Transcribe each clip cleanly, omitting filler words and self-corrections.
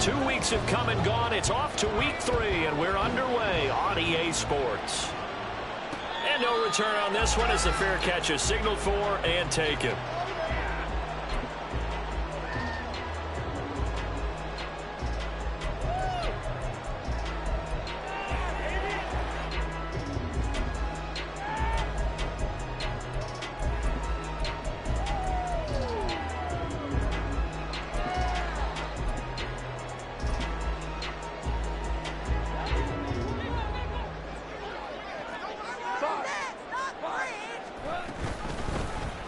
2 weeks have come and gone. It's off to week 3, and we're underway on EA Sports. And no return on this one as the fair catch is signaled for and taken.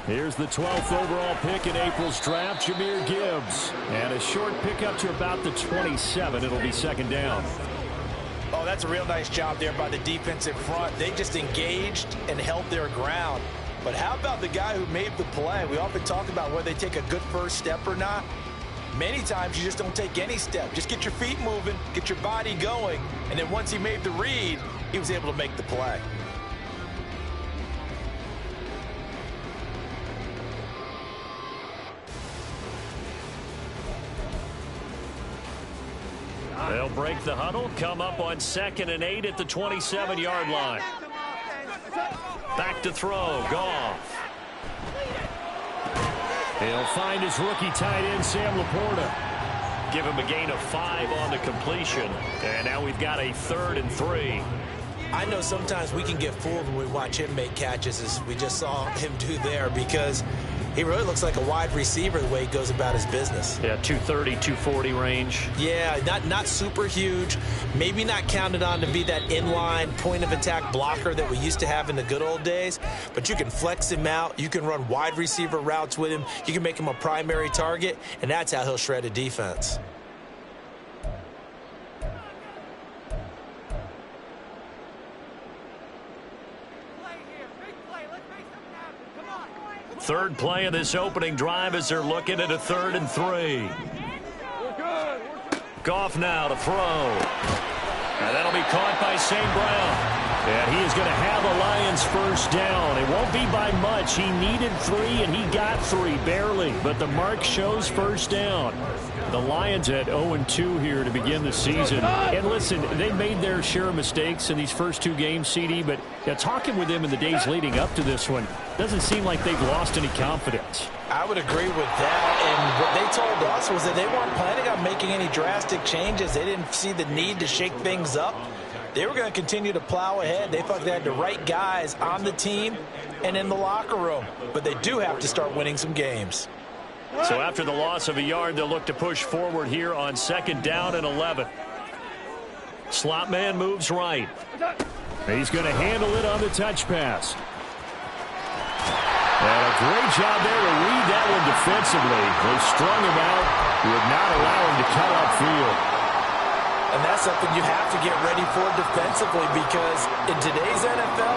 Here's the 12th overall pick in April's draft, Jahmyr Gibbs. And a short pickup to about the 27. It'll be second down. Oh, that's a real nice job there by the defensive front. They just engaged and held their ground. But how about the guy who made the play? We often talk about whether they take a good first step or not. Many times you just don't take any step. Just get your feet moving, get your body going, and then once he made the read, he was able to make the play. They'll break the huddle, come up on 2nd and 8 at the 27-yard line. Back to throw, Goff. He'll find his rookie tight end, Sam Laporta. Give him a gain of 5 on the completion. And now we've got a 3rd and 3. I know sometimes we can get fooled when we watch him make catches, as we just saw him do there, because he really looks like a wide receiver the way he goes about his business. Yeah, 230, 240 range. Yeah, not super huge. Maybe not counted on to be that inline point-of-attack blocker that we used to have in the good old days. But you can flex him out. You can run wide receiver routes with him. You can make him a primary target, and that's how he'll shred a defense. Third play of this opening drive as they're looking at a 3rd and 3. Goff now to throw. And that'll be caught by St. Brown. And he is going to have a Lions first down. It won't be by much. He needed 3, and he got 3, barely. But the mark shows first down. The Lions at 0-2 here to begin the season. And listen, they made their share of mistakes in these first 2 games, CD, but talking with them in the days leading up to this one, doesn't seem like they've lost any confidence. I would agree with that, and what they told us was that they weren't planning on making any drastic changes. They didn't see the need to shake things up. They were going to continue to plow ahead. They thought they had the right guys on the team and in the locker room, but they do have to start winning some games. So after the loss of a yard, they'll look to push forward here on 2nd down and 11. Slot man moves right. He's going to handle it on the touch pass. And a great job there to read that one defensively. They strung him out, would not allow him to cut upfield. And that's something you have to get ready for defensively, because in today's NFL,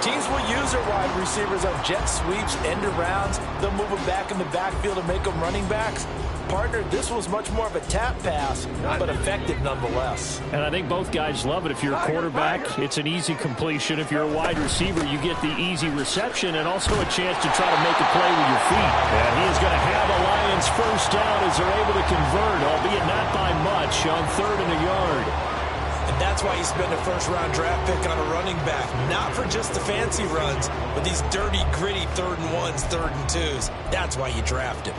teams will use their wide receivers on jet sweeps, end arounds. They'll move them back in the backfield and make them running backs. Partner, this was much more of a tap pass, but effective nonetheless. And I think both guys love it. If you're a quarterback, it's an easy completion. If you're a wide receiver, you get the easy reception and also a chance to try to make a play with your feet. And he is going to have a Lions first down as they're able to convert, albeit not by much, on 3rd and a yard. And that's why you spend a first-round draft pick on a running back. Not for just the fancy runs, but these dirty, gritty 3rd and 1s, 3rd and 2s. That's why you draft him.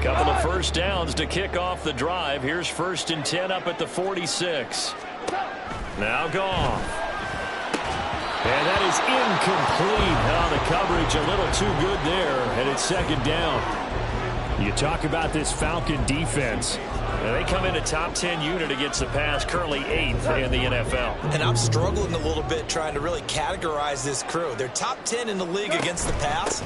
Couple of first downs to kick off the drive. Here's 1st and 10 up at the 46. Now Goff. And that is incomplete. The coverage a little too good there, and it's 2nd down. You talk about this Falcon defense. They come in a top 10 unit against the pass, currently 8th in the NFL. And I'm struggling a little bit trying to really categorize this crew. They're top 10 in the league against the pass,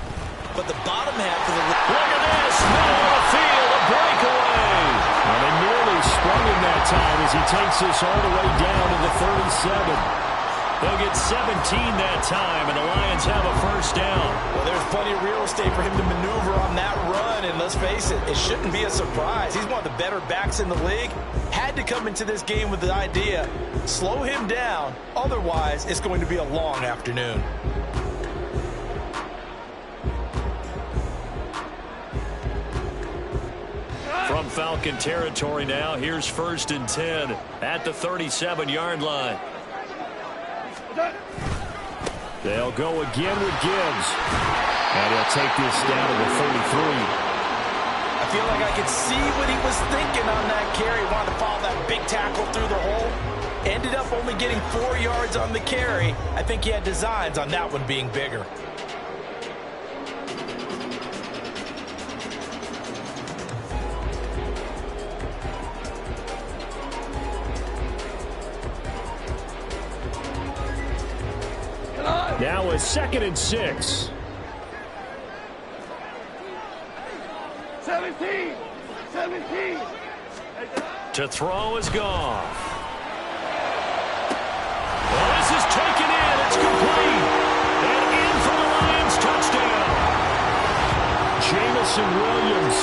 but the bottom half of the league. Look at this, middle of the field, a breakaway. And they nearly sprung him that time as he takes this all the way down to the 37. They'll get 17 that time, and the Lions have a first down. Well, there's plenty of real estate for him to maneuver on that run, and let's face it, it shouldn't be a surprise. He's one of the better backs in the league. Had had to come into this game with the idea, slow him down, otherwise it's going to be a long afternoon. From Falcon territory now, here's 1st and 10 at the 37-yard line. They'll go again with Gibbs. And he'll take this down to the 33. I feel like I could see what he was thinking on that carry. He wanted to follow that big tackle through the hole. Ended up only getting 4 yards on the carry. I think he had designs on that one being bigger. Now a 2nd and 6. 17. To throw is Goff. Well, this is taken in. It's complete. And in for the Lions touchdown. Jamison Williams.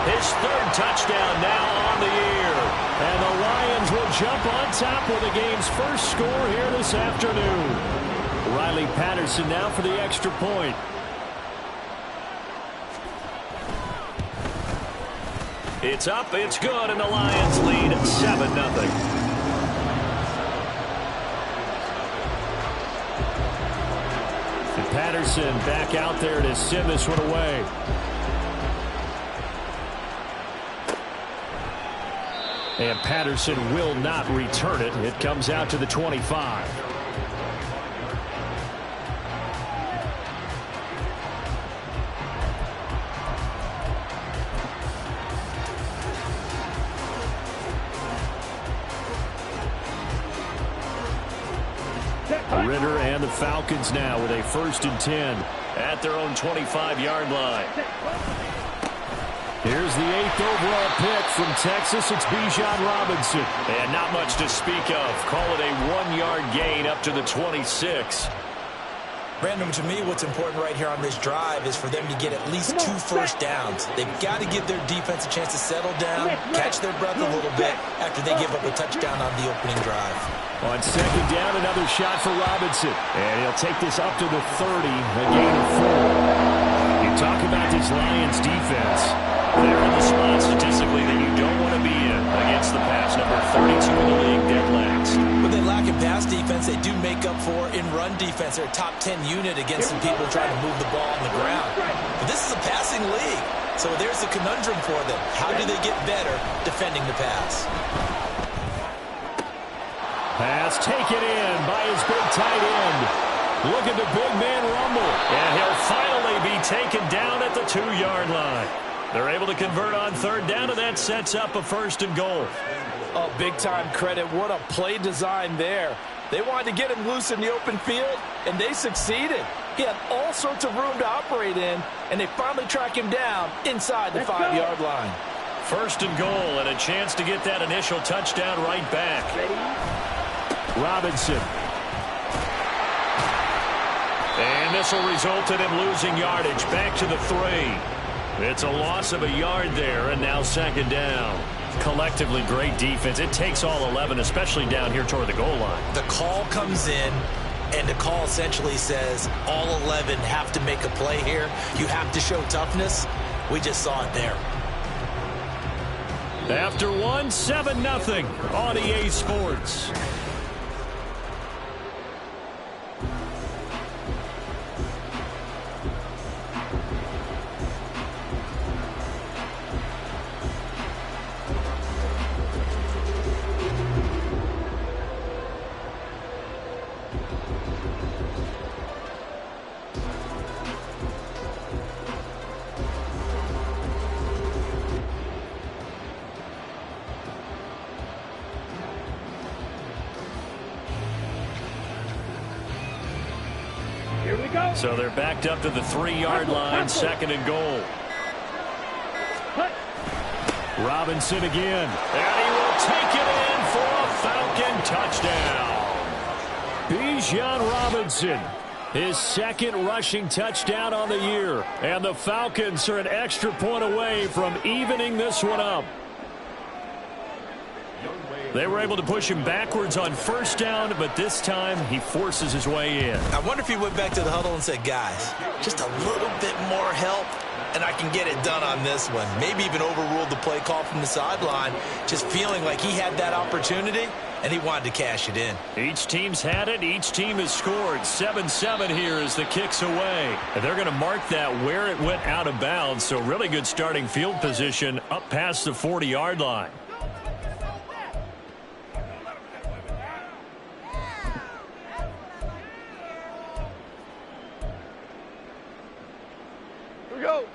His 3rd touchdown now on the year. And the Lions will jump on top with the game's first score here this afternoon. Riley Patterson now for the extra point. It's up, it's good, and the Lions lead 7-0. And Patterson back out there to send this one away. And Patterson will not return it. It comes out to the 25. Ritter and the Falcons now with a 1st and 10 at their own 25-yard line. Here's the 8th overall pick from Texas. It's Bijan Robinson. And not much to speak of. Call it a 1-yard gain up to the 26. Brandon, to me, what's important right here on this drive is for them to get at least 2 first downs. They've got to give their defense a chance to settle down, catch their breath a little bit after they give up a touchdown on the opening drive. On 2nd down, another shot for Robinson. And he'll take this up to the 30, a gain of 4. You talk about this Lions defense. They're in the spot statistically that you don't want to be in against the pass. Number 32 in the league, dead last. When they lack in pass defense, they do make up for in run defense. They're a top 10 unit against some people trying to move the ball on the ground. But this is a passing league, so there's a conundrum for them. How do they get better defending the pass? Pass taken in by his big tight end. Look at the big man rumble. And he'll finally be taken down at the 2-yard line. They're able to convert on 3rd down, and that sets up a 1st and goal. Oh, big-time credit. What a play design there. They wanted to get him loose in the open field, and they succeeded. He had all sorts of room to operate in, and they finally track him down inside the 5-yard line. 1st and goal, and a chance to get that initial touchdown right back. Robinson. And this will result in him losing yardage back to the 3. It's a loss of a yard there, and now 2nd down. Collectively, great defense. It takes all 11, especially down here toward the goal line. The call comes in, and the call essentially says all 11 have to make a play here. You have to show toughness. We just saw it there. After 1, 7-0 on EA Sports. So they're backed up to the 3-yard line, 2nd and goal. Robinson again. And he will take it in for a Falcon touchdown. Bijan Robinson, his 2nd rushing touchdown on the year. And the Falcons are an extra point away from evening this one up. They were able to push him backwards on first down, but this time he forces his way in. I wonder if he went back to the huddle and said, guys, just a little bit more help, and I can get it done on this one. Maybe even overruled the play call from the sideline, just feeling like he had that opportunity, and he wanted to cash it in. Each team's had it. Each team has scored. 7-7 here as the kick's away. And they're going to mark that where it went out of bounds, so really good starting field position up past the 40-yard line.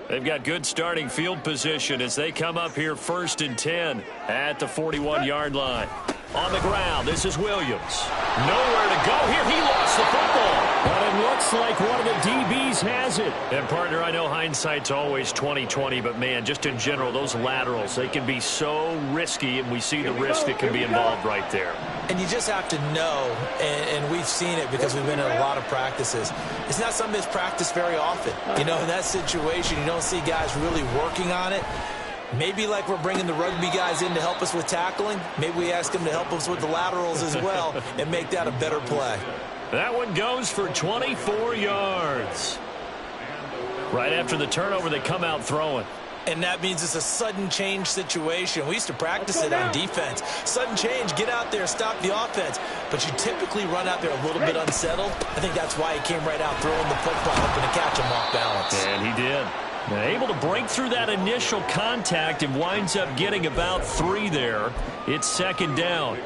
They've got good starting field position as they come up here 1st and 10 at the 41-yard line. On the ground, this is Williams. Nowhere to go here. He lost the football. But it looks like one of the DBs has it. And, partner, I know hindsight's always 20/20, but, man, just in general, those laterals, they can be so risky, and we see the risk that can be involved right there. And you just have to know, and we've seen it because we've been in a lot of practices. It's not something that's practiced very often. You know, in that situation, you don't see guys really working on it. Maybe like we're bringing the rugby guys in to help us with tackling, maybe we ask them to help us with the laterals as well and make that a better play. That one goes for 24 yards. Right after the turnover, they come out throwing. And that means it's a sudden change situation. We used to practice it on defense. Sudden change, get out there, stop the offense. But you typically run out there a little bit unsettled. I think that's why he came right out throwing the football, hoping to catch him off balance. And he did. And able to break through that initial contact and winds up getting about 3 there. It's 2nd down.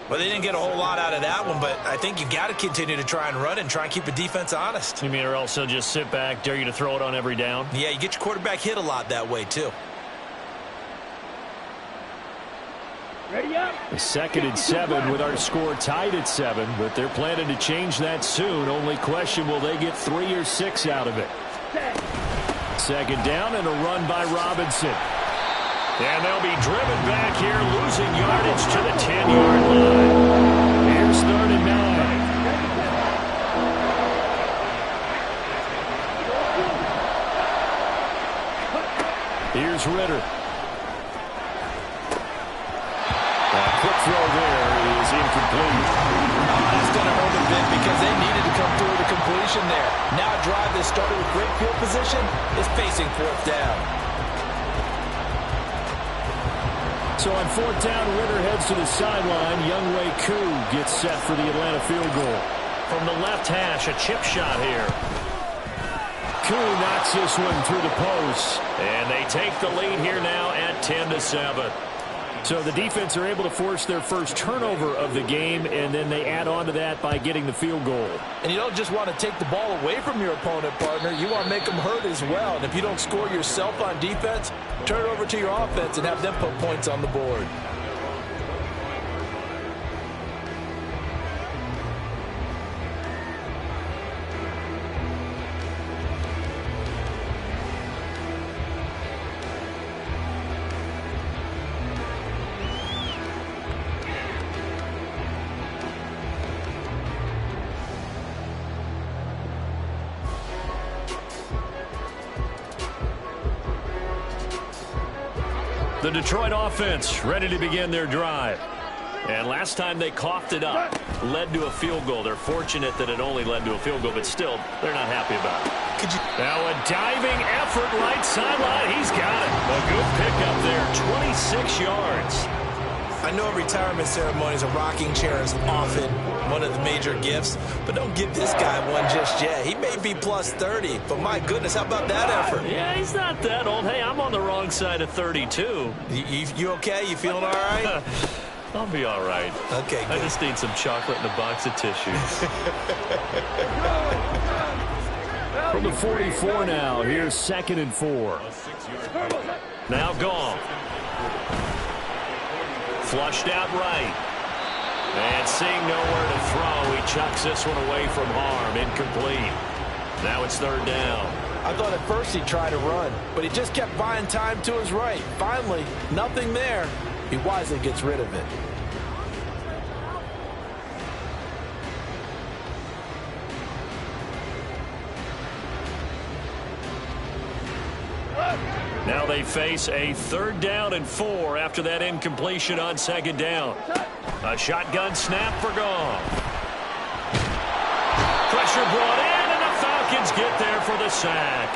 Well, they didn't get a whole lot out of that one, but I think you got to continue to try and run and try and keep the defense honest. You mean, or else they'll just sit back, dare you to throw it on every down? Yeah, you get your quarterback hit a lot that way, too. Ready up. 2nd and 7 with our score tied at 7, but they're planning to change that soon. Only question, will they get 3 or 6 out of it? 2nd down and a run by Robinson. And they'll be driven back here, losing yardage to the 10-yard line. Here's 3rd and 9. Here's Ritter. A quick throw there is incomplete. That's going to hurt a bit because they needed to come through the completion there. Now a drive that started with great field position is facing 4th down. So on 4th down, Ritter heads to the sideline. Younghoe Koo gets set for the Atlanta field goal. From the left hash, a chip shot here. Koo knocks this one through the post. And they take the lead here now at 10-7. So the defense are able to force their first turnover of the game, and then they add on to that by getting the field goal. And you don't just want to take the ball away from your opponent, partner. You want to make them hurt as well. And if you don't score yourself on defense, turn it over to your offense and have them put points on the board. The Detroit offense ready to begin their drive. And last time they coughed it up, led to a field goal. They're fortunate that it only led to a field goal, but still, they're not happy about it. Now a diving effort right sideline. He's got it. A good pickup there, 26 yards. I know retirement ceremonies, a rocking chair is often one of the major gifts, but don't give this guy one just yet. He may be plus 30, but my goodness, how about that effort? Yeah, he's not that old. Hey, I'm on the wrong side of 32. You okay? You feeling all right? I'll be all right. Okay, good. I just need some chocolate and a box of tissues. From the 44 now, here's 2nd and 4. Now gone. Flushed out right. And seeing nowhere to throw, he chucks this one away from harm. Incomplete. Now it's 3rd down. I thought at first he'd try to run, but he just kept buying time to his right. Finally, nothing there. He wisely gets rid of it. Now they face a 3rd down and 4 after that incompletion on 2nd down. A shotgun snap for Goff. Pressure brought in, and the Falcons get there for the sack.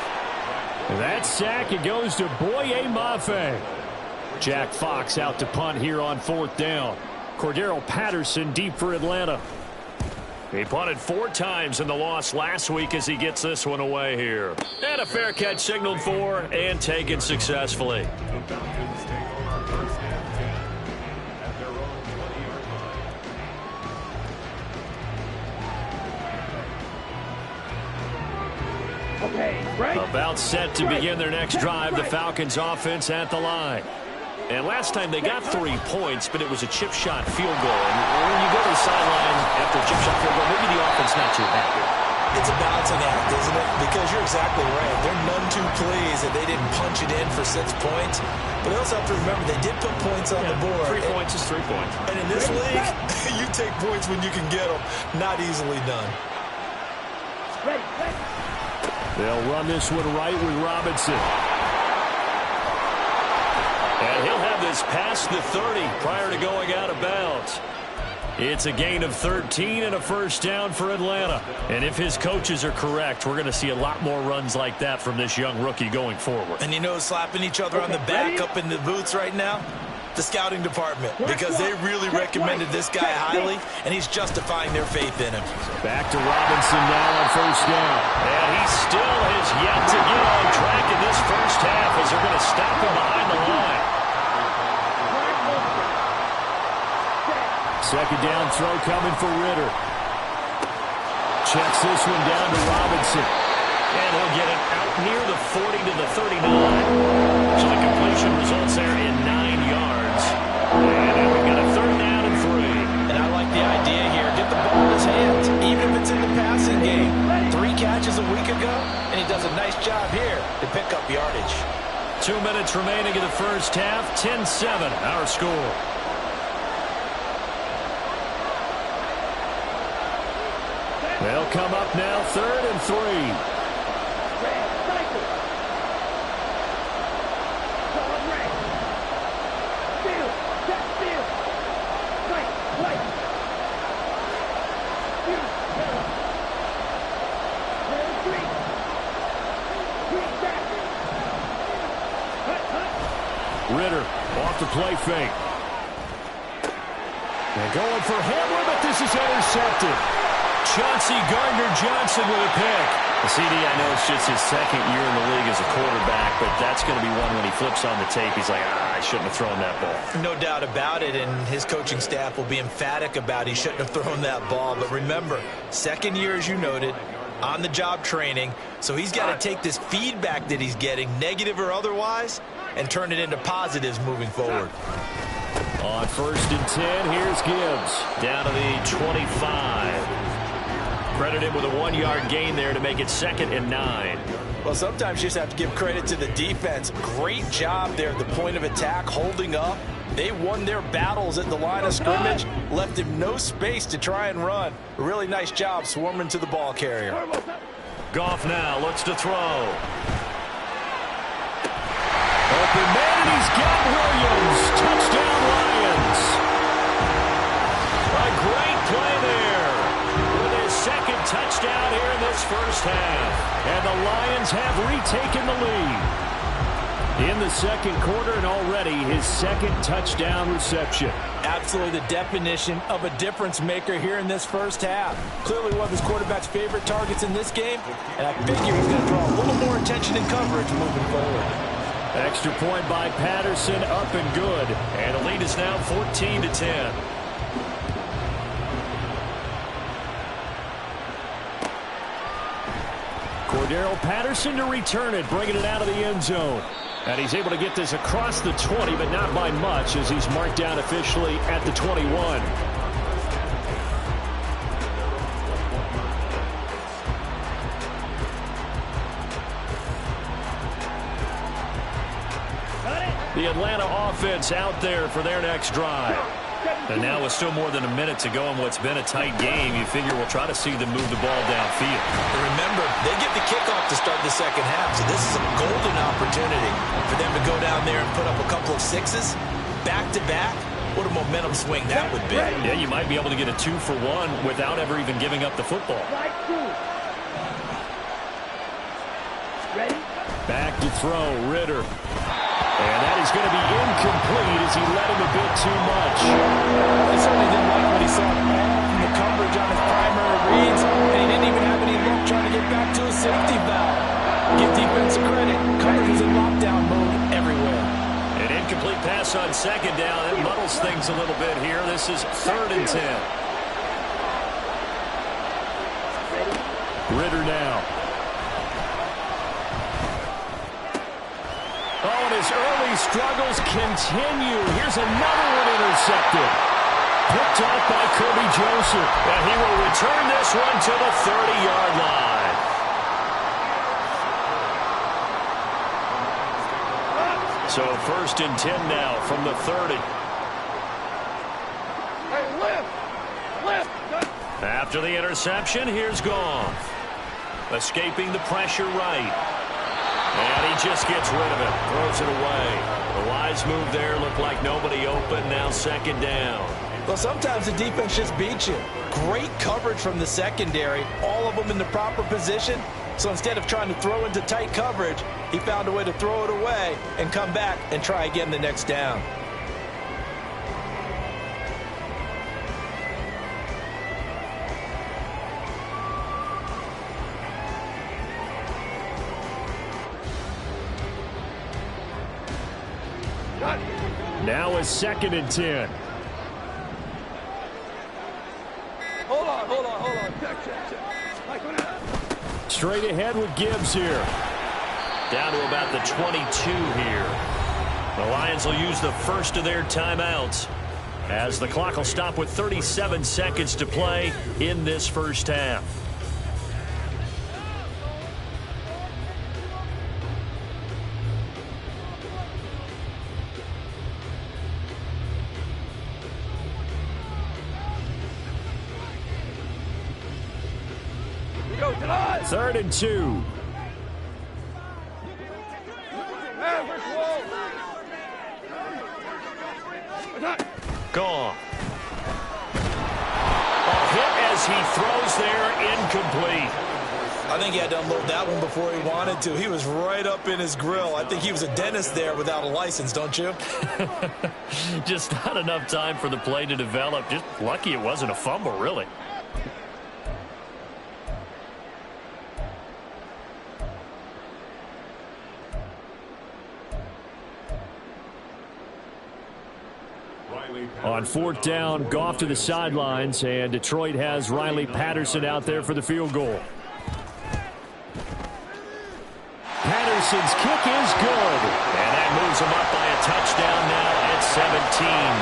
That sack, it goes to Boye Mafe. Jack Fox out to punt here on 4th down. Cordero Patterson deep for Atlanta. He punted 4 times in the loss last week as he gets this one away here. And a fair catch signaled for and taken successfully. About set to begin their next drive, the Falcons offense at the line. And last time they got 3 points, but it was a chip shot field goal. And when you go to the sideline after a chip shot field goal, maybe the offense not too happy. It's a balancing act, isn't it? Because you're exactly right. They're none too pleased that they didn't punch it in for 6 points. But they also have to remember they did put points on the board. 3 points is 3 points. And in this league, you take points when you can get them. Not easily done. They'll run this one right with Robinson. And he'll have this past the 30 prior to going out of bounds. It's a gain of 13 and a 1st down for Atlanta. And if his coaches are correct, we're going to see a lot more runs like that from this young rookie going forward. And you know, slapping each other on the back up in the booths right now? The scouting department, because they really recommended this guy highly, and he's justifying their faith in him. Back to Robinson now on 1st down. And he still has yet to get on track in this 1st half as they're going to stop him behind the line. 2nd down throw coming for Ritter. Checks this one down to Robinson. And he'll get it out near the 40 to the 39. So the completion results there in 9 yards. And now we've got a 3rd down and 3. And I like the idea here. Get the ball in his hands, even if it's in the passing game. 3 catches a week ago, and he does a nice job here to pick up yardage. 2 minutes remaining in the 1st half. 10-7, our score. They'll come up now 3rd and 3. Ritter off the play fake. They're going for Hamler, but this is intercepted. Chauncey Gardner-Johnson with a pick. The CD, I know it's just his 2nd year in the league as a quarterback, but that's going to be one when he flips on the tape, he's like, I shouldn't have thrown that ball. No doubt about it, and his coaching staff will be emphatic about he shouldn't have thrown that ball. But remember, 2nd year, as you noted, on-the-job training, so he's got to take this feedback that he's getting, negative or otherwise, and turn it into positives moving forward. On 1st and 10, here's Gibbs. Down to the 25. Credit him with a 1-yard gain there to make it 2nd and 9. Well, sometimes you just have to give credit to the defense. Great job there at the point of attack, holding up. They won their battles at the line of scrimmage, left him no space to try and run. A really nice job swarming to the ball carrier. Goff now looks to throw. Open man, and he's got Williams. Touchdown, Lions. A great play there. With his 2nd touchdown here in this 1st half. And the Lions have retaken the lead. In the 2nd quarter, and already his 2nd touchdown reception. Absolutely the definition of a difference maker here in this 1st half. Clearly one of his quarterback's favorite targets in this game, and I figure he's going to draw a little more attention and coverage moving forward. Extra point by Patterson, up and good. And the lead is now 14-10. Cordero Patterson to return it, bringing it out of the end zone. And he's able to get this across the 20, but not by much, as he's marked down officially at the 21. The Atlanta offense out there for their next drive. And now with still more than a minute to go in what's been a tight game, you figure we'll try to see them move the ball downfield. And remember, they get the kickoff to start the second half, so this is a golden opportunity for them to go down there and put up a couple of sixes back-to-back. What a momentum swing that would be. Yeah, you might be able to get a 2-for-1 without ever even giving up the football. Back to throw, Ritter. And that is going to be incomplete as he let him a bit too much. He certainly didn't like what he saw from the coverage on his primary reads, and he didn't even have any luck trying to get back to his safety valve. Give defense credit. Coverage was in lockdown mode everywhere. An incomplete pass on second down. It muddles things a little bit here. This is 3rd and 10. Ritter now. Oh, and his early struggles continue. Here's another one intercepted. Picked off by Kirby Joseph. And he will return this one to the 30-yard line. So 1st and 10 now from the 30. After the interception, here's Goff. Escaping the pressure right. And he just gets rid of it. Throws it away. The wise move there. Looked like nobody open. Now 2nd down. Well, sometimes the defense just beats you. Great coverage from the secondary. All of them in the proper position. So instead of trying to throw into tight coverage, he found a way to throw it away and come back and try again the next down. Now a 2nd and 10. Hold on. Straight ahead with Gibbs here. Down to about the 22 here. The Lions will use the first of their timeouts as the clock will stop with 37 seconds to play in this first half. Third and 2. Gone. A hit as he throws there, incomplete. I think he had to unload that one before he wanted to. He was right up in his grill. I think he was a dentist there without a license, don't you? Just not enough time for the play to develop. Just lucky it wasn't a fumble, really. On 4th down, Goff to the sidelines, and Detroit has Riley Patterson out there for the field goal. Patterson's kick is good. And that moves him up by a touchdown now at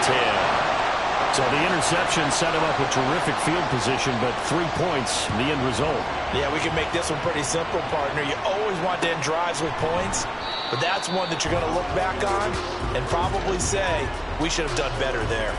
17-10. So the interception set him up with terrific field position, but 3 points, the end result. Yeah, we can make this one pretty simple, partner. You always want to end drives with points, but that's one that you're going to look back on and probably say, we should have done better there.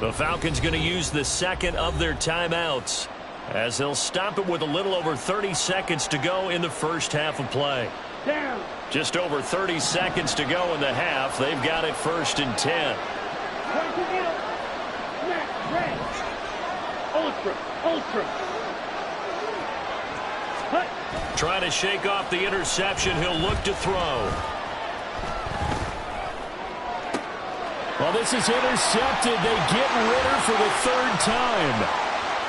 The Falcons going to use the second of their timeouts as they'll stop it with a little over 30 seconds to go in the first half of play. Just over 30 seconds to go in the half. They've got it 1st and 10. Trying to shake off the interception. He'll look to throw. Well, this is intercepted. They get Ritter for the 3rd time.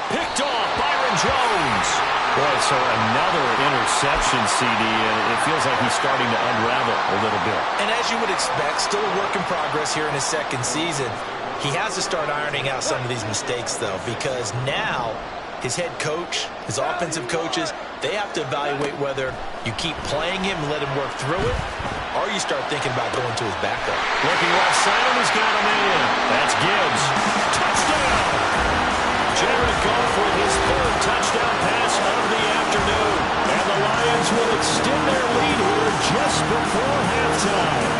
Picked off Byron Jones. So another interception, CD, and it feels like he's starting to unravel a little bit. And as you would expect, still a work in progress here in his second season. He has to start ironing out some of these mistakes, though, because now his head coach, his offensive coaches, they have to evaluate whether you keep playing him and let him work through it, or you start thinking about going to his backup. Looking left side, and he's got him in. That's Gibbs. Touchdown! Jared Goff with his third touchdown pass of the afternoon. And the Lions will extend their lead here just before halftime.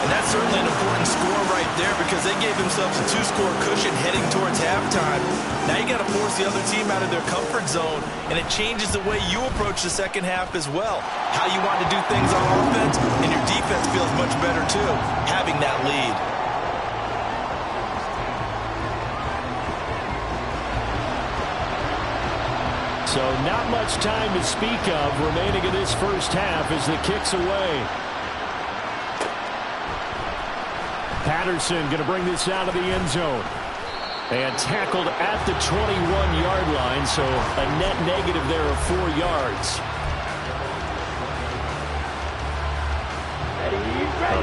And that's certainly an important score right there because they gave themselves a 2-score cushion heading towards halftime. Now you got to force the other team out of their comfort zone, and it changes the way you approach the second half as well. How you want to do things on offense, and your defense feels much better too, having that lead. So not much time to speak of remaining in this first half as the kick's away. Patterson going to bring this out of the end zone. And tackled at the 21-yard line, so a net negative there of 4 yards.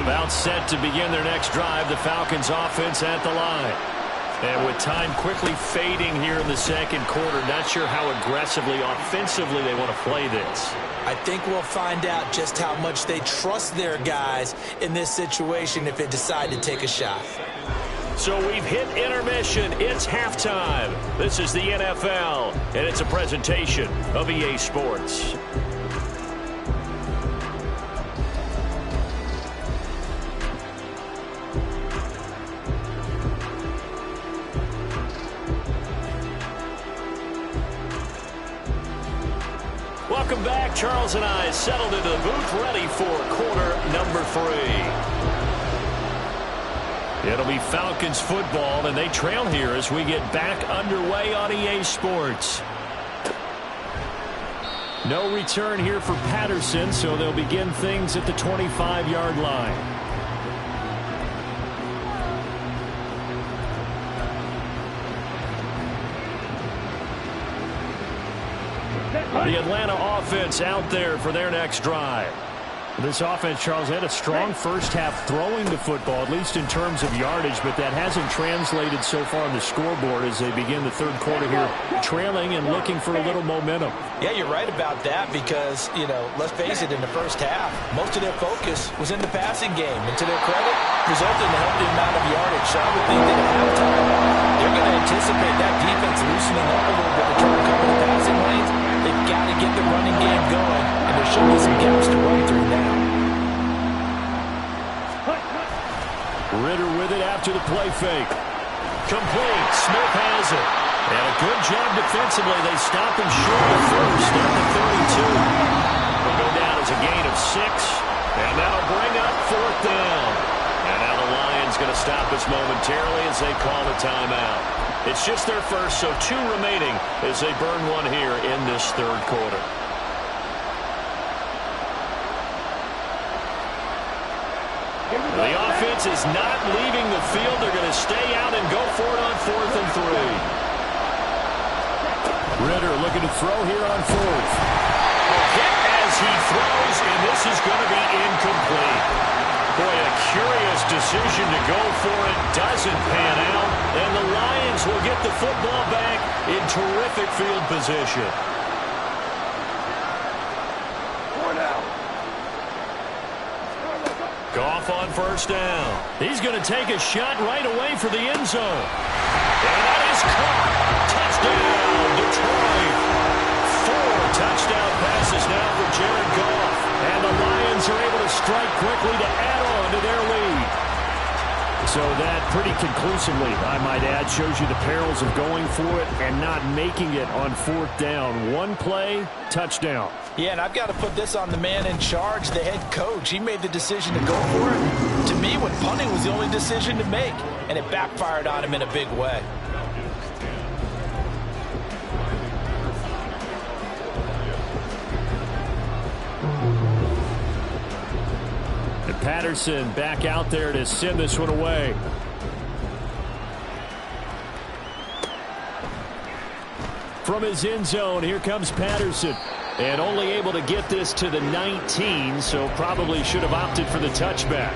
About set to begin their next drive, the Falcons offense at the line. And with time quickly fading here in the second quarter, not sure how aggressively, offensively they want to play this. I think we'll find out just how much they trust their guys in this situation if they decide to take a shot. So we've hit intermission. It's halftime. This is the NFL, and it's a presentation of EA Sports. Welcome back. Charles and I settled into the booth, ready for quarter number 3. It'll be Falcons football, and they trail here as we get back underway on EA Sports. No return here for Patterson, so they'll begin things at the 25-yard line. The Atlanta offense out there for their next drive. This offense, Charles, had a strong first half throwing the football, at least in terms of yardage, but that hasn't translated so far on the scoreboard as they begin the third quarter here, trailing and looking for a little momentum. Yeah, you're right about that because, you know, let's face it, in the first half, most of their focus was in the passing game. And to their credit, resulted in a healthy amount of yardage. So I would think that at halftime, they're going to anticipate that defense loosening up a little bit to try to cover the passing lanes. They've got to get the running game going, and there should be some gaps to run through now. Ritter with it after the play fake. Complete. Smith has it. And a good job defensively. They stop him short of first at the 32. Will go down as a gain of 6. And that'll bring up 4th down. And now the Lions going to stop us momentarily as they call a timeout. It's just their first, so 2 remaining as they burn one here in this third quarter. The offense is not leaving the field. They're going to stay out and go for it on 4th and 3. Ritter looking to throw here on 4th. Hit as he throws, and this is going to be incomplete. Boy, a curious decision to go for it. Doesn't pan out, and the Lions will get the football back in terrific field position. Goff on first down. He's going to take a shot right away for the end zone. And that is caught. Touchdown, Detroit. 4 touchdown passes now for Jared Goff. And the Lions are able to strike quickly to add on to their lead. So that pretty conclusively, I might add, shows you the perils of going for it and not making it on 4th down. One play, touchdown. Yeah, and I've got to put this on the man in charge, the head coach. He made the decision to go for it. To me, when punting was the only decision to make, and it backfired on him in a big way. And Patterson back out there to send this one away. from his end zone. Here comes Patterson. And only able to get this to the 19, so probably should have opted for the touchback.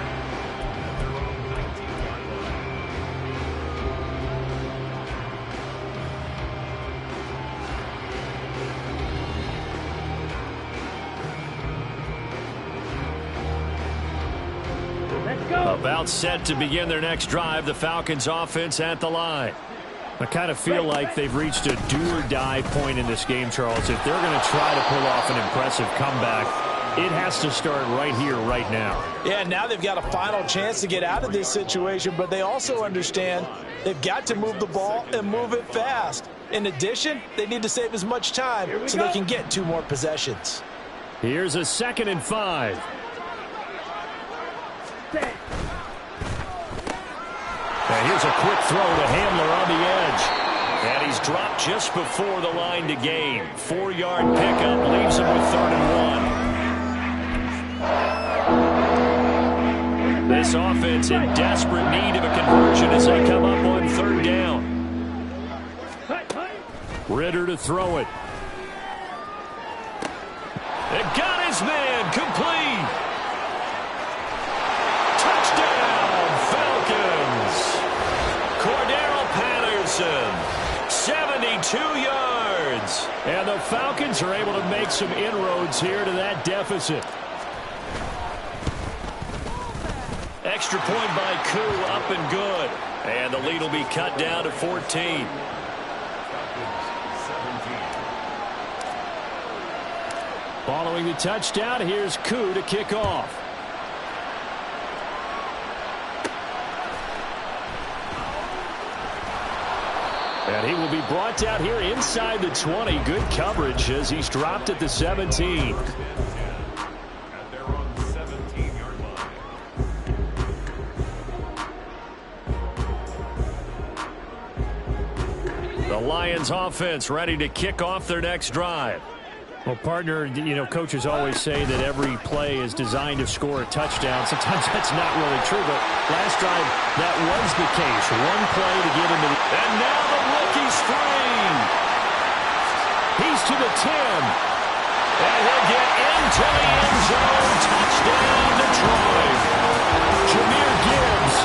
About set to begin their next drive, the Falcons offense at the line. I kind of feel like they've reached a do-or-die point in this game, Charles. If they're going to try to pull off an impressive comeback, it has to start right here, right now. Yeah, now they've got a final chance to get out of this situation, but they also understand they've got to move the ball and move it fast. In addition, they need to save as much time so they can get 2 more possessions. Here's a 2nd and 5. And here's a quick throw to Hamler on the edge. And he's dropped just before the line to gain. 4-yard pickup leaves him with 3rd and 1. This offense in desperate need of a conversion as they come up on 3rd down. Ritter to throw it. It got his man complete. Touchdown, Falcons. Cordero Patterson, 72 yards. And the Falcons are able to make some inroads here to that deficit. Extra point by Koo, up and good. And the lead will be cut down to 14. Following the touchdown, here's Koo to kick off. And he will be brought down here inside the 20. Good coverage as he's dropped at the 17. At their own 17-yard line. The Lions offense ready to kick off their next drive. Well, partner, you know, coaches always say that every play is designed to score a touchdown. Sometimes that's not really true, but last drive, that was the case. One play to get into the... And now the rookie's free. He's to the 10. And he'll get into the end zone. Touchdown, Detroit. Jahmyr Gibbs,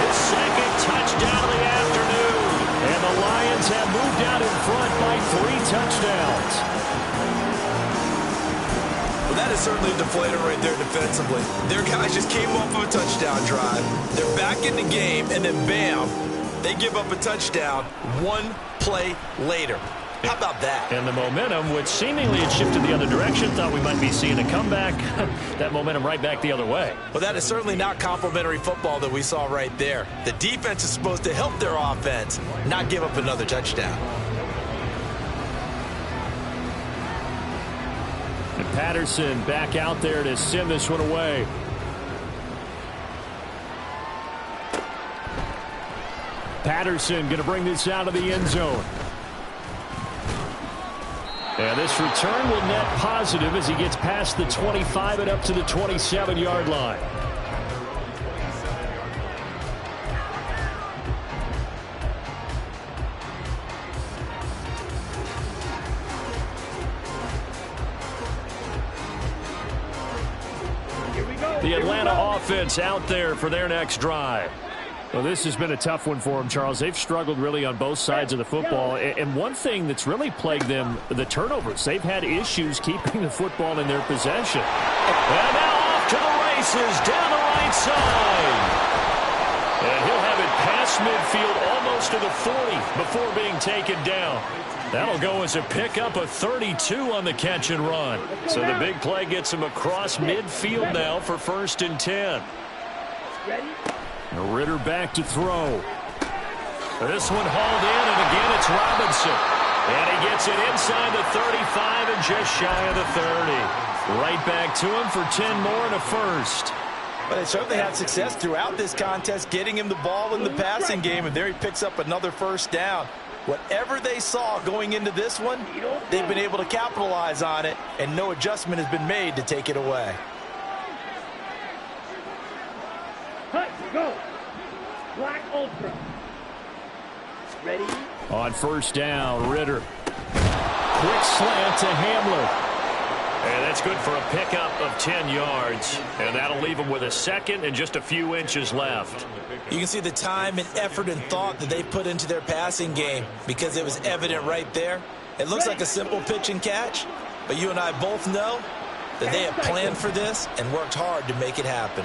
his 2nd touchdown of the afternoon. And the Lions have moved out in front by 3 touchdowns. That is certainly a deflator right there defensively. Their guys just came off of a touchdown drive. They're back in the game, and then bam, they give up a touchdown 1 play later. How about that? And the momentum, which seemingly had shifted the other direction, thought we might be seeing a comeback. That momentum right back the other way. Well, that is certainly not complimentary football that we saw right there. The defense is supposed to help their offense, not give up another touchdown. And Patterson back out there to send this one away. Patterson going to bring this out of the end zone. And this return will net positive as he gets past the 25 and up to the 27-yard line. The Atlanta offense out there for their next drive. Well, this has been a tough one for them, Charles. They've struggled really on both sides of the football. And one thing that's really plagued them, the turnovers. They've had issues keeping the football in their possession. And now off to the races down the right side. And he'll have it past midfield almost to the 40 before being taken down. That'll go as a pickup of 32 on the catch and run. So the big play gets him across midfield now for 1st and 10. Ritter back to throw. This one hauled in, and again it's Robinson. And he gets it inside the 35 and just shy of the 30. Right back to him for 10 more and a 1st. But they certainly had success throughout this contest, getting him the ball in the passing game, and there he picks up another 1st down. Whatever they saw going into this one, they've been able to capitalize on it, and no adjustment has been made to take it away. Go. Black Ultra. Ready? On 1st down, Ritter. quick slant to Hamler. And that's good for a pickup of 10 yards. And that'll leave them with a second and just a few inches left. You can see the time and effort and thought that they put into their passing game because it was evident right there. It looks like a simple pitch and catch, but you and I both know that they have planned for this and worked hard to make it happen.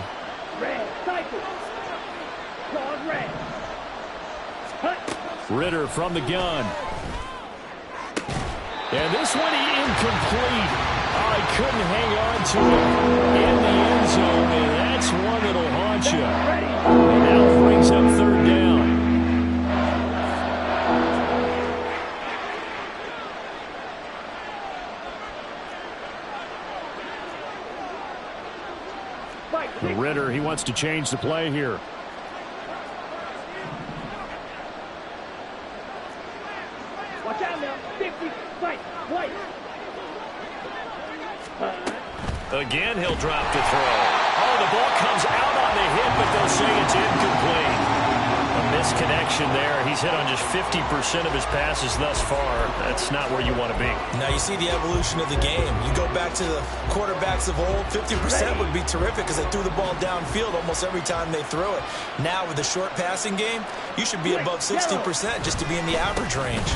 Red, cycle. Claws red. Ritter from the gun. And this one incomplete. Oh, he couldn't hang on to it in the end zone, and that's one that'll haunt you. And now brings up third down. Ritter, he wants to change the play here. Watch out now. 50, fight, white. Again, he'll drop to throw. Oh, the ball comes out on the hit, but they'll say it's incomplete. A misconnection there. He's hit on just 50% of his passes thus far. That's not where you want to be. Now you see the evolution of the game. You go back to the quarterbacks of old, 50% would be terrific because they threw the ball downfield almost every time they threw it. Now with the short passing game, you should be above 60% just to be in the average range.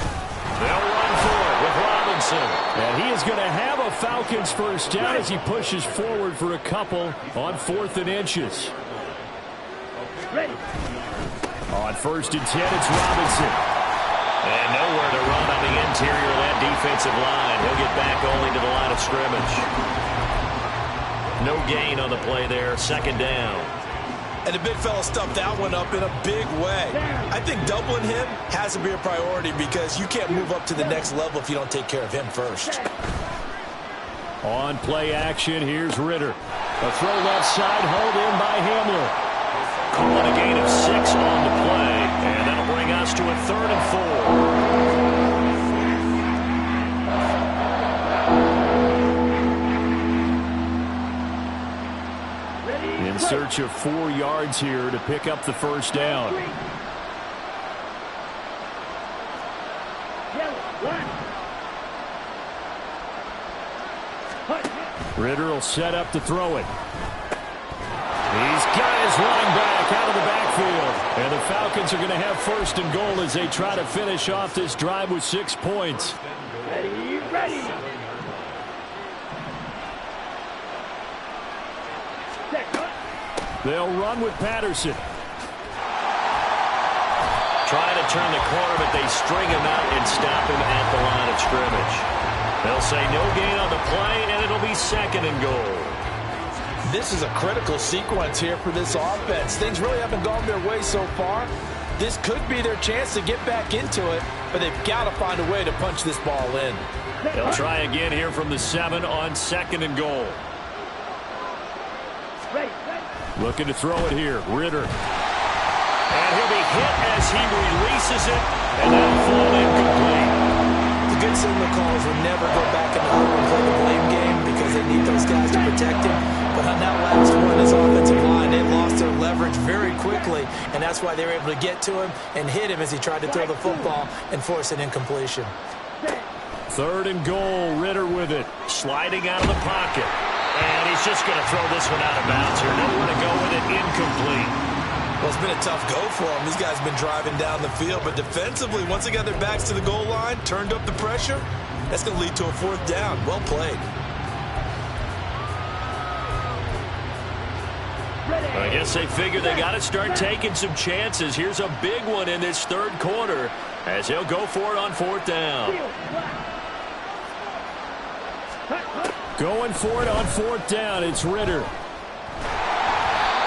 They'll run for it with Robinson. And he is going to have a Falcons first down as he pushes forward for a couple on 4th and inches. Ready. On 1st and 10, it's Robinson. And nowhere to run on the interior of that defensive line. He'll get back only to the line of scrimmage. No gain on the play there. 2nd down. And the big fella stuffed that one up in a big way. I think doubling him has to be a priority because you can't move up to the next level if you don't take care of him first. On play action, here's Ritter. A throw left side, hauled in by Hamler. Calling a gain of 6 on the play. And that'll bring us to a 3rd and 4. In search of 4 yards here to pick up the first down. Ritter will set up to throw it. He's got his running back out of the backfield. And the Falcons are going to have 1st and goal as they try to finish off this drive with 6 points. Ready, ready. They'll run with Patterson. Trying to turn the corner, but they string him out and stop him at the line of scrimmage. They'll say no gain on the play, and it'll be 2nd and goal. This is a critical sequence here for this offense. Things really haven't gone their way so far. This could be their chance to get back into it, but they've got to find a way to punch this ball in. They'll try again here from the 7 on 2nd and goal. Looking to throw it here. Ritter. And he'll be hit as he releases it, and that'll fall incomplete. The good signal calls will never go back in the huddle and play the blame game because they need those guys to protect him. But on that last one, his offensive line, they lost their leverage very quickly, and that's why they were able to get to him and hit him as he tried to throw the football and force an incompletion. 3rd and goal. Ritter with it. Sliding out of the pocket. And he's just going to throw this one out of bounds here. Nowhere to go with it. Incomplete. Well, it's been a tough go for them. These guys have been driving down the field, but defensively, once they got their backs to the goal line, turned up the pressure, that's going to lead to a 4th down. Well played. I guess they figure they got to start taking some chances. Here's a big one in this 3rd quarter as he'll go for it on 4th down. Going for it on 4th down. It's Ritter.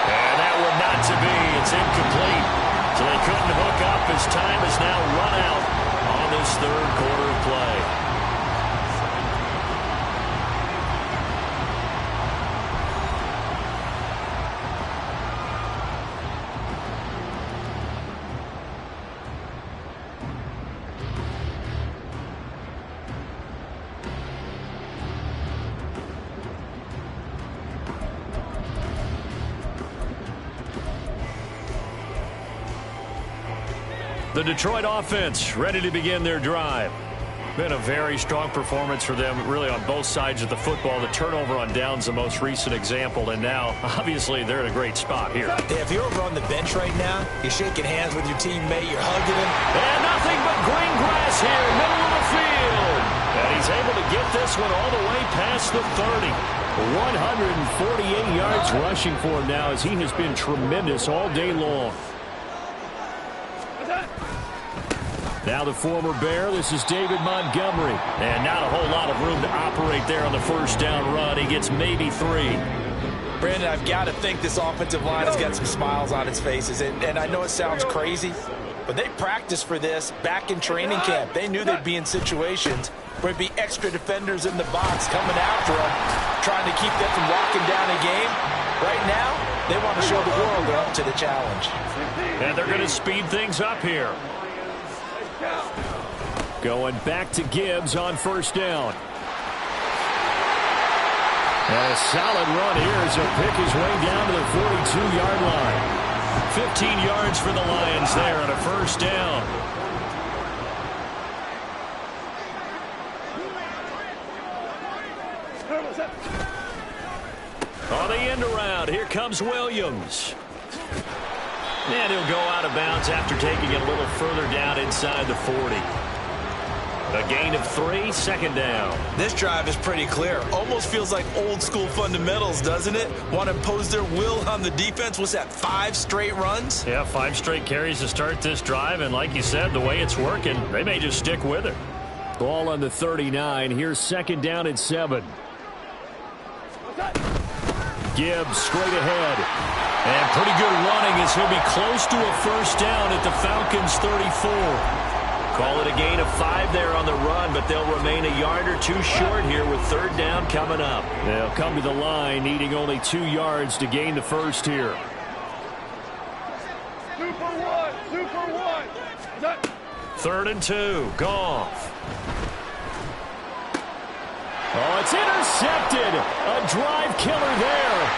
And that one not to be. It's incomplete. So they couldn't hook up as time is now run out on this 3rd quarter of play. The Detroit offense ready to begin their drive. Been a very strong performance for them, really, on both sides of the football. The turnover on downs, the most recent example, and now, obviously, they're in a great spot here. Yeah, if you're over on the bench right now, you're shaking hands with your teammate, you're hugging him. And nothing but green grass here, middle of the field. And he's able to get this one all the way past the 30. 148 yards rushing for him now, as he has been tremendous all day long. Now the former Bear, this is David Montgomery. And not a whole lot of room to operate there on the first down run. He gets maybe 3. Brandon, I've got to think this offensive line has got some smiles on its faces. And I know it sounds crazy, but they practiced for this back in training camp. They knew they'd be in situations where there'd be extra defenders in the box coming after them, trying to keep them from locking down a game. Right now, they want to show the world they're up to the challenge. And they're going to speed things up here. Going back to Gibbs on first down. And a solid run here as he'll pick his way down to the 42-yard line. 15 yards for the Lions there on a first down. On the end around, here comes Williams. And he'll go out of bounds after taking it a little further down inside the 40. A gain of 3, second down. This drive is pretty clear. Almost feels like old school fundamentals, doesn't it? Want to impose their will on the defense. What's that, 5 straight runs? Yeah, 5 straight carries to start this drive. And like you said, the way it's working, they may just stick with it. Ball on the 39. Here's second down and 7. Gibbs straight ahead. And pretty good running as he'll be close to a first down at the Falcons' 34. Call it a gain of 5 there on the run, but they'll remain a yard or 2 short here with third down coming up. They'll come to the line needing only 2 yards to gain the first here. Super one. 3rd and 2. Goff. Oh, it's intercepted. A drive killer there.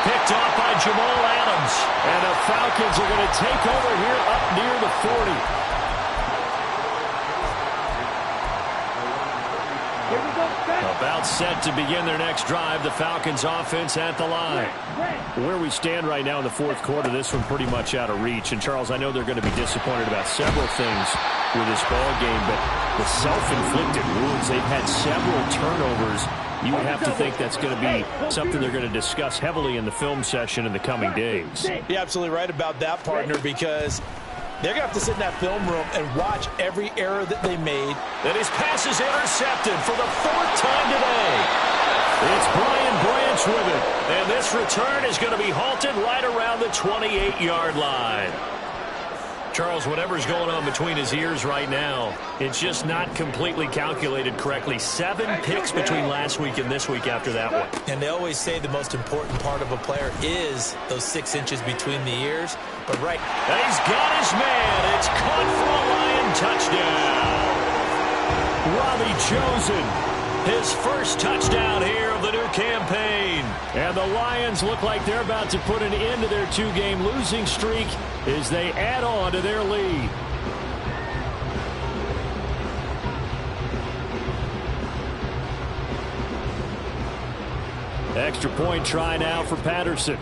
Picked off by Jamal Adams. And the Falcons are going to take over here up near the 40. About set to begin their next drive. The Falcons offense at the line. Where we stand right now in the fourth quarter, this one pretty much out of reach. And Charles, I know they're going to be disappointed about several things with this ball game, but the self-inflicted wounds, they've had several turnovers. You would have to think that's going to be something they're going to discuss heavily in the film session in the coming days. You're absolutely right about that, partner, because they're going to have to sit in that film room and watch every error that they made. And his pass is intercepted for the 4th time today. It's Brian Branch with it. And this return is going to be halted right around the 28-yard line. Charles, whatever's going on between his ears right now, it's just not completely calculated correctly. 7 picks between last week and this week after that one. And they always say the most important part of a player is those 6 inches between the ears. But right. And he's got his man. It's caught for a Lion touchdown. Robbie Chosen. His first touchdown here of the new campaign. And the Lions look like they're about to put an end to their 2-game losing streak as they add on to their lead. Extra point try now for Patterson.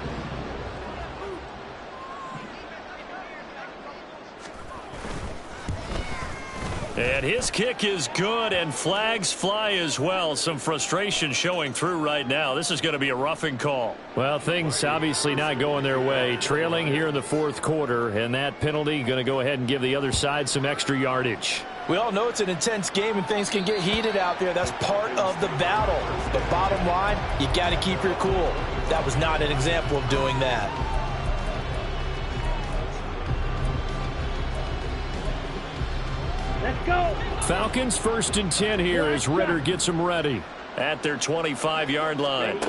And his kick is good, and flags fly as well. Some frustration showing through right now. This is going to be a roughing call. Well, things obviously not going their way. Trailing here in the fourth quarter, and that penalty going to go ahead and give the other side some extra yardage. We all know it's an intense game and things can get heated out there. That's part of the battle. But bottom line, you got to keep your cool. That was not an example of doing that. Let's go. Falcons 1st and 10 here as Ritter gets them ready at their 25-yard line.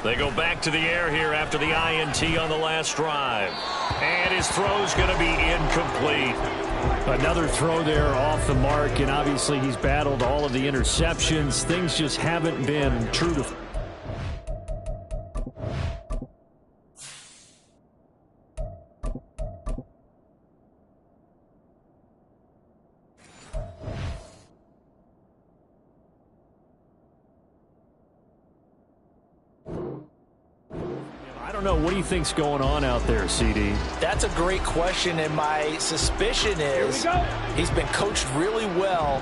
They go back to the air here after the INT on the last drive. And his throw's going to be incomplete. Another throw there off the mark, and obviously he's battled all of the interceptions. Things just haven't been true to... don't know. What do you think's going on out there, CD? That's a great question, and my suspicion is he's been coached really well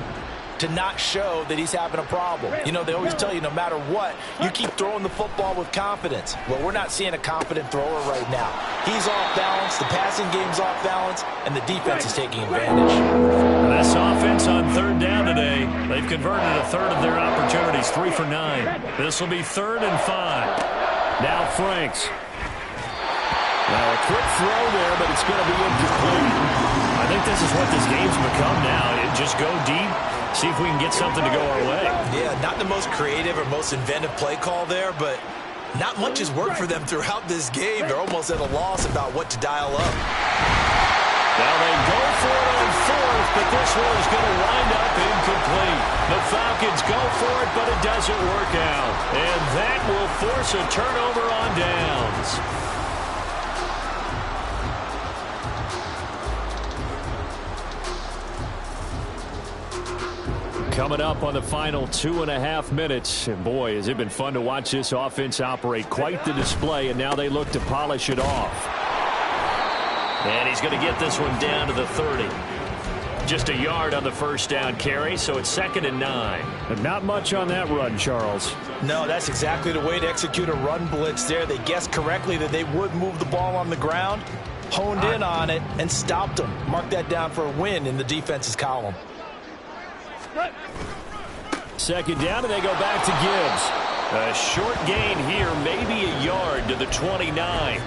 to not show that he's having a problem. You know, they always tell you no matter what, you keep throwing the football with confidence. Well, we're not seeing a confident thrower right now. He's off balance, the passing game's off balance, and the defense is taking advantage. This offense on third down today, they've converted a third of their opportunities, 3 for 9. This will be 3rd and 5. Now Franks. Now a quick throw there, but it's going to be incomplete. I think this is what this game's become now. Just go deep, see if we can get something to go our way. Yeah, not the most creative or most inventive play call there, but not much has worked for them throughout this game. They're almost at a loss about what to dial up. Now they go for it on 4th, but this one is going to wind up incomplete. The Falcons go for it, but it doesn't work out. And that will force a turnover on downs. Coming up on the final 2.5 minutes. And boy, has it been fun to watch this offense operate. Quite the display, and now they look to polish it off. And he's going to get this one down to the 30. Just a yard on the first down carry, so it's 2nd and 9. And not much on that run, Charles. No, that's exactly the way to execute a run blitz there. They guessed correctly that they would move the ball on the ground, honed in on it, and stopped them. Mark that down for a win in the defense's column. 2nd down, and they go back to Gibbs. A short gain here, maybe a yard to the 29.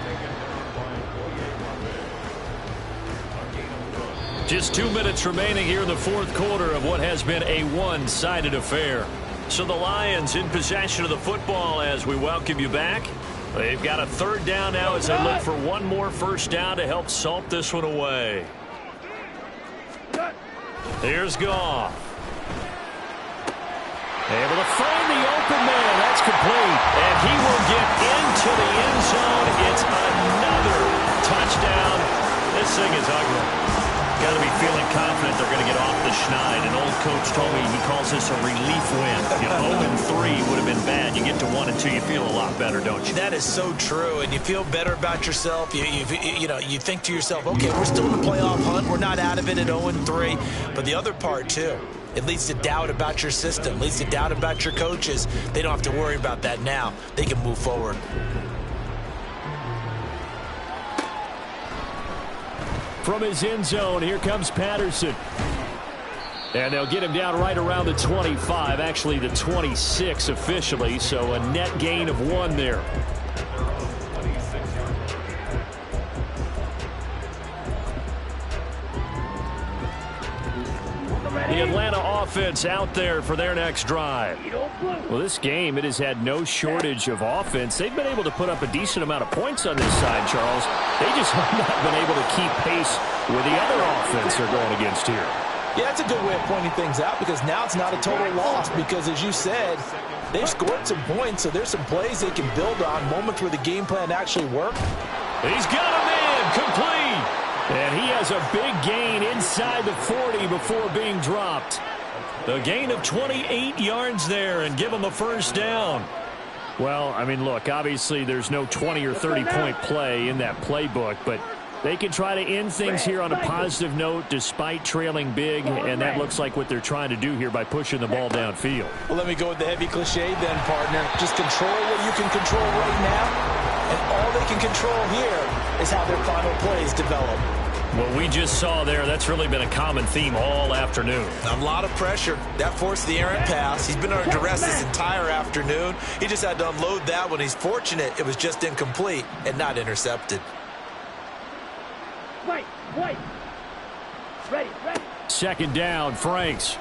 Just 2 minutes remaining here in the 4th quarter of what has been a one-sided affair. So the Lions in possession of the football as we welcome you back. They've got a 3rd down now as they look for one more first down to help salt this one away. Here's Goff. Able to find the open man. That's complete. And he will get into the end zone. It's another touchdown. This thing is ugly. Got to be feeling confident they're going to get off the schneid. An old coach told me he calls this a relief win. You know, 0-3 would have been bad. You get to 1-2, you feel a lot better, don't you? That is so true, and you feel better about yourself. You think to yourself, okay, we're still in the playoff hunt. We're not out of it at 0-3. But the other part, too, it leads to doubt about your system, leads to doubt about your coaches. They don't have to worry about that now. They can move forward. From his end zone, here comes Patterson. And they'll get him down right around the 25, actually the 26 officially, so a net gain of 1 there. The Atlanta offense out there for their next drive. Well, this game, it has had no shortage of offense. They've been able to put up a decent amount of points on this side, Charles. They just have not been able to keep pace with the other offense they're going against here. Yeah, that's a good way of pointing things out because now it's not a total loss because, as you said, they've scored some points, so there's some plays they can build on, moments where the game plan actually worked. He's got a man, complete. And he has a big gain inside the 40 before being dropped. The gain of 28 yards there and give him a first down. Well, I mean, look, obviously there's no 20 or 30-point play in that playbook, but they can try to end things here on a positive note despite trailing big, and that looks like what they're trying to do here by pushing the ball downfield. Well, let me go with the heavy cliche then, partner. Just control what you can control right now. And all they can control here is how their final plays develop. What we just saw there, that's really been a common theme all afternoon. A lot of pressure. That forced the errant pass. He's been under duress this entire afternoon. He just had to unload that one. He's fortunate it was just incomplete and not intercepted. Wait. Ready. 2nd down, Franks.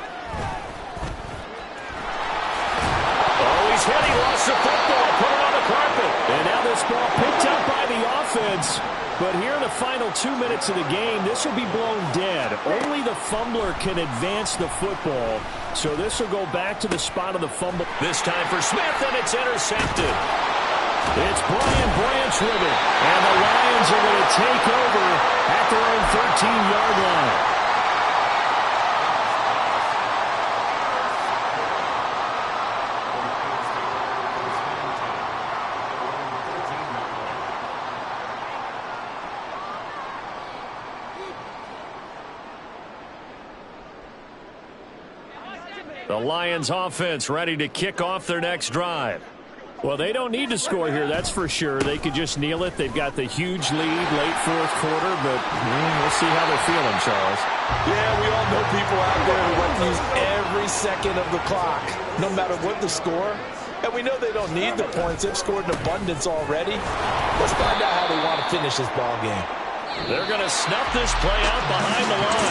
Oh, he's hit. He lost the football. Put it on the carpet. And now this ball picked up by the offense. But here in the final 2 minutes of the game, this will be blown dead. Only the fumbler can advance the football. So this will go back to the spot of the fumble. This time for Smith, and it's intercepted. It's Brian Branch with it. And the Lions are going to take over at their own 13-yard line. The Lions offense ready to kick off their next drive. Well, they don't need to score here, that's for sure. They could just kneel it. They've got the huge lead late fourth quarter, but we'll see how they're feeling, Charles. Yeah, we all know people out there who like to use every second of the clock, no matter what the score. And we know they don't need the points. They've scored in abundance already. Let's find out how they want to finish this ball game. They're going to snuff this play out behind the line.